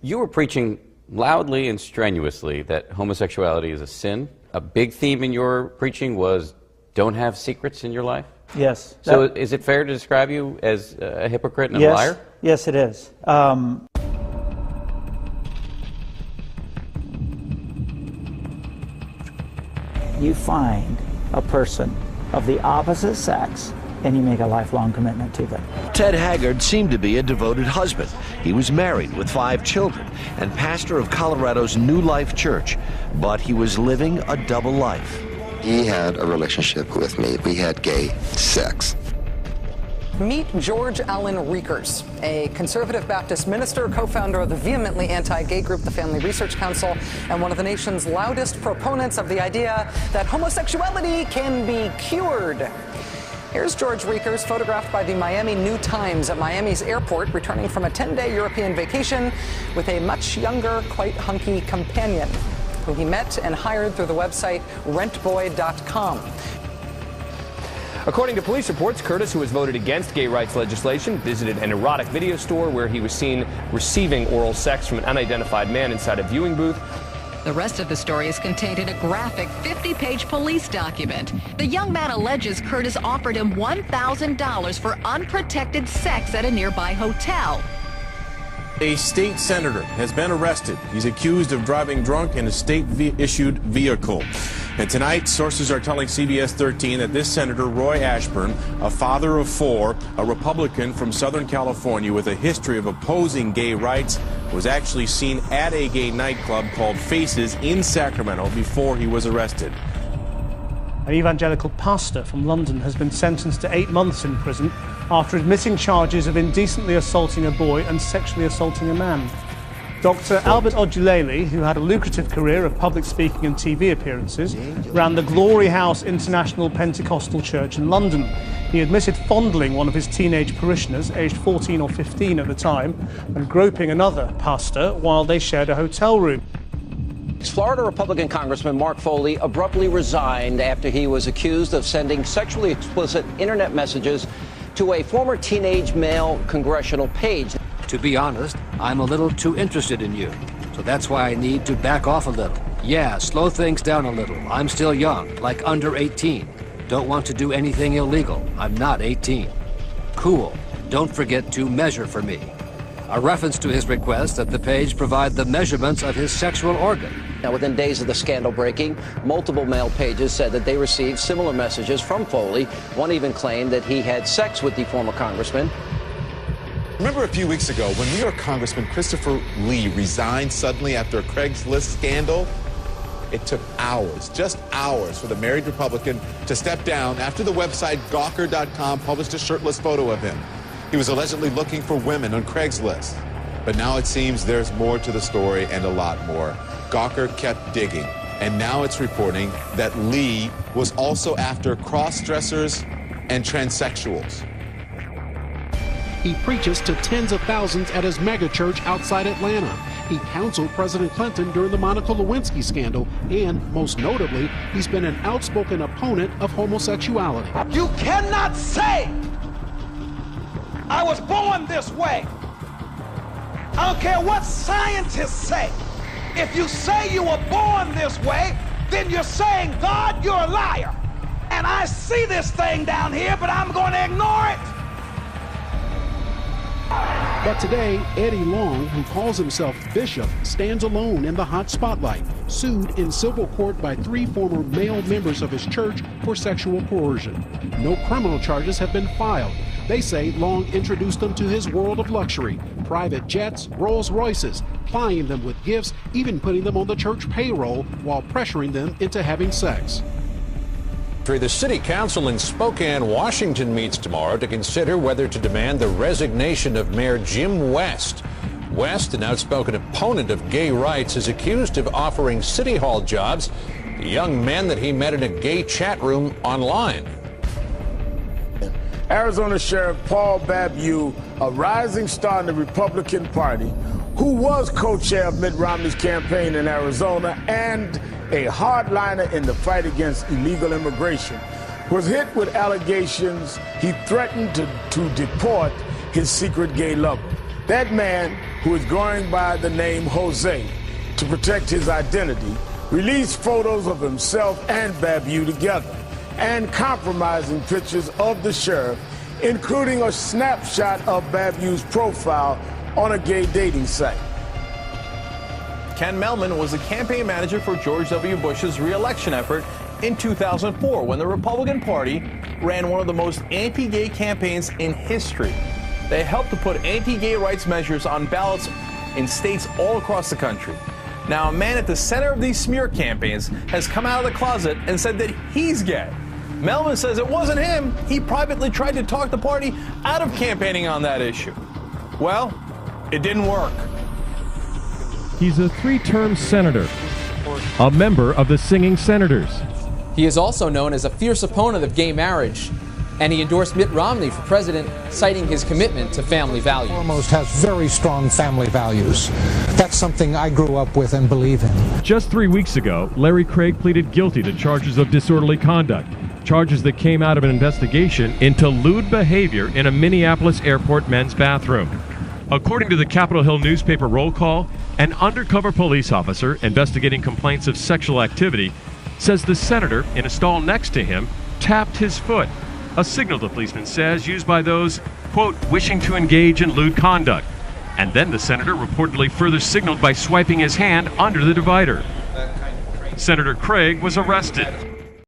You were preaching loudly and strenuously that homosexuality is a sin. A big theme in your preaching was don't have secrets in your life? Yes. So is it fair to describe you as a hypocrite and a liar? Yes, it is. You find a person of the opposite sex and you make a lifelong commitment to them. Ted Haggard seemed to be a devoted husband. He was married with 5 children and pastor of Colorado's New Life Church, but he was living a double life. He had a relationship with me. We had gay sex. Meet George Allen Riekers, a conservative Baptist minister, co-founder of the vehemently anti-gay group, the Family Research Council, and one of the nation's loudest proponents of the idea that homosexuality can be cured. Here's George Riekers, photographed by the Miami New Times at Miami's airport, returning from a 10-day European vacation with a much younger, quite hunky companion, who he met and hired through the website rentboy.com. According to police reports, Curtis, who has voted against gay rights legislation, visited an erotic video store where he was seen receiving oral sex from an unidentified man inside a viewing booth. The rest of the story is contained in a graphic 50-page police document. The young man alleges Curtis offered him $1,000 for unprotected sex at a nearby hotel. A state senator has been arrested. He's accused of driving drunk in a state-issued vehicle. And tonight, sources are telling CBS 13 that this Senator, Roy Ashburn, a father of 4, a Republican from Southern California with a history of opposing gay rights, was actually seen at a gay nightclub called Faces in Sacramento before he was arrested. An evangelical pastor from London has been sentenced to 8 months in prison after admitting charges of indecently assaulting a boy and sexually assaulting a man. Dr. Albert Ojulele, who had a lucrative career of public speaking and TV appearances, ran the Glory House International Pentecostal Church in London. He admitted fondling one of his teenage parishioners, aged 14 or 15 at the time, and groping another pastor while they shared a hotel room. Florida Republican Congressman Mark Foley abruptly resigned after he was accused of sending sexually explicit internet messages to a former teenage male congressional page. To be honest, I'm a little too interested in you, so that's why I need to back off a little. Yeah, slow things down a little. I'm still young, like under 18. Don't want to do anything illegal. I'm not 18. Cool. Don't forget to measure for me. A reference to his request that the page provide the measurements of his sexual organ. Now, within days of the scandal breaking, multiple male pages said that they received similar messages from Foley. One even claimed that he had sex with the former congressman. Remember a few weeks ago when New York Congressman Christopher Lee resigned suddenly after a Craigslist scandal? It took hours, just hours, for the married Republican to step down after the website Gawker.com published a shirtless photo of him. He was allegedly looking for women on Craigslist. But now it seems there's more to the story, and a lot more. Gawker kept digging, and now it's reporting that Lee was also after cross-dressers and transsexuals. He preaches to tens of thousands at his megachurch outside Atlanta. He counseled President Clinton during the Monica Lewinsky scandal, and most notably, he's been an outspoken opponent of homosexuality. You cannot say, I was born this way. I don't care what scientists say. If you say you were born this way, then you're saying, God, you're a liar. And I see this thing down here, but I'm going to ignore it. But today, Eddie Long, who calls himself bishop, stands alone in the hot spotlight, sued in civil court by 3 former male members of his church for sexual coercion. No criminal charges have been filed. They say Long introduced them to his world of luxury, private jets, Rolls Royces, plying them with gifts, even putting them on the church payroll while pressuring them into having sex. The City Council in Spokane, Washington meets tomorrow to consider whether to demand the resignation of Mayor Jim West. West, an outspoken opponent of gay rights, is accused of offering City Hall jobs to young men that he met in a gay chat room online. Arizona Sheriff Paul Babu, a rising star in the Republican Party, who was co-chair of Mitt Romney's campaign in Arizona and a hardliner in the fight against illegal immigration, was hit with allegations he threatened to deport his secret gay lover. That man who is going by the name Jose, to protect his identity, released photos of himself and Babu together and compromising pictures of the sheriff, including a snapshot of Babu's profile on a gay dating site. Ken Melman was the campaign manager for George W. Bush's re-election effort in 2004 when the Republican Party ran one of the most anti-gay campaigns in history. They helped to put anti-gay rights measures on ballots in states all across the country. Now, a man at the center of these smear campaigns has come out of the closet and said that he's gay. Melman says it wasn't him. He privately tried to talk the party out of campaigning on that issue. Well, it didn't work. He's a three-term senator, a member of the Singing Senators. He is also known as a fierce opponent of gay marriage, and he endorsed Mitt Romney for president, citing his commitment to family values. Foremost has very strong family values. That's something I grew up with and believe in. Just 3 weeks ago, Larry Craig pleaded guilty to charges of disorderly conduct, charges that came out of an investigation into lewd behavior in a Minneapolis airport men's bathroom. According to the Capitol Hill newspaper roll call, an undercover police officer investigating complaints of sexual activity says the senator in a stall next to him tapped his foot, a signal the policeman says used by those, quote, wishing to engage in lewd conduct. And then the senator reportedly further signaled by swiping his hand under the divider. Senator Craig was arrested.